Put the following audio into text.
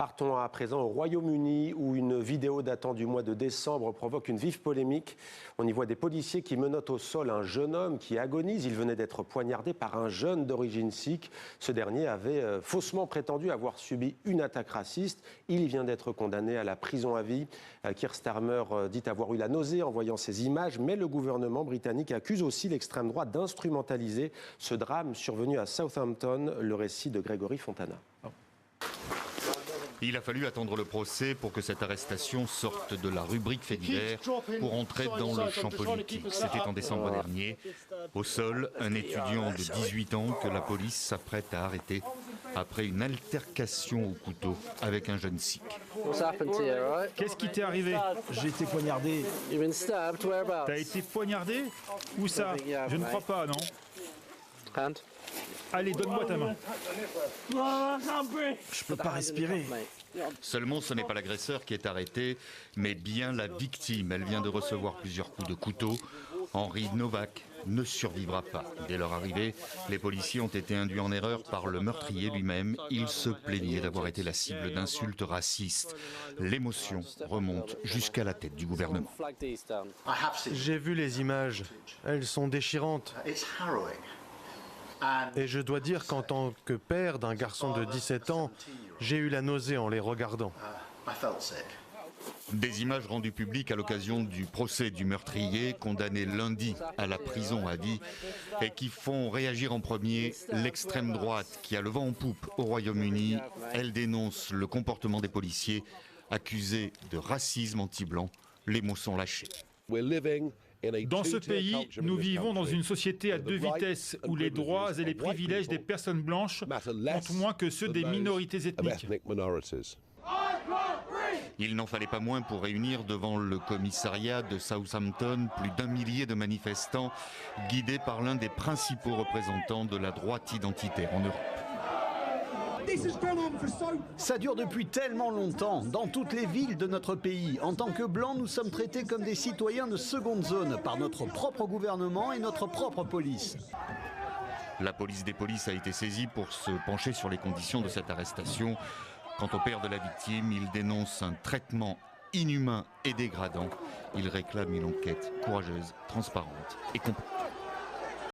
Partons à présent au Royaume-Uni où une vidéo datant du mois de décembre provoque une vive polémique. On y voit des policiers qui menottent au sol un jeune homme qui agonise. Il venait d'être poignardé par un jeune d'origine sikh. Ce dernier avait faussement prétendu avoir subi une attaque raciste. Il vient d'être condamné à la prison à vie. Keir Starmer dit avoir eu la nausée en voyant ces images, mais le gouvernement britannique accuse aussi l'extrême droite d'instrumentaliser ce drame survenu à Southampton. Le récit de Grégory Fontana. Il a fallu attendre le procès pour que cette arrestation sorte de la rubrique fait divers pour entrer dans le champ politique. C'était en décembre dernier. Au sol, un étudiant de 18 ans que la police s'apprête à arrêter après une altercation au couteau avec un jeune sikh. Qu'est-ce qui t'est arrivé? J'ai été poignardé. T'as été poignardé? Où ça? Je ne crois pas, non? Allez, donne-moi ta main. Je peux pas respirer. Seulement, ce n'est pas l'agresseur qui est arrêté, mais bien la victime. Elle vient de recevoir plusieurs coups de couteau. Henry Novak ne survivra pas. Dès leur arrivée, les policiers ont été induits en erreur par le meurtrier lui-même. Il se plaignait d'avoir été la cible d'insultes racistes. L'émotion remonte jusqu'à la tête du gouvernement. J'ai vu les images. Elles sont déchirantes. Et je dois dire qu'en tant que père d'un garçon de 17 ans, j'ai eu la nausée en les regardant. Des images rendues publiques à l'occasion du procès du meurtrier, condamné lundi à la prison à vie, et qui font réagir en premier l'extrême droite qui a le vent en poupe au Royaume-Uni. Elle dénonce le comportement des policiers, accusés de racisme anti-blanc. Les mots sont lâchés. Dans ce pays, nous vivons dans une société à deux vitesses où les droits et les privilèges des personnes blanches comptent moins que ceux des minorités ethniques. Il n'en fallait pas moins pour réunir devant le commissariat de Southampton plus d'1 millier de manifestants guidés par l'un des principaux représentants de la droite identitaire en Europe. Ça dure depuis tellement longtemps, dans toutes les villes de notre pays. En tant que blancs, nous sommes traités comme des citoyens de seconde zone par notre propre gouvernement et notre propre police. La police des polices a été saisie pour se pencher sur les conditions de cette arrestation. Quant au père de la victime, il dénonce un traitement inhumain et dégradant. Il réclame une enquête courageuse, transparente et complète.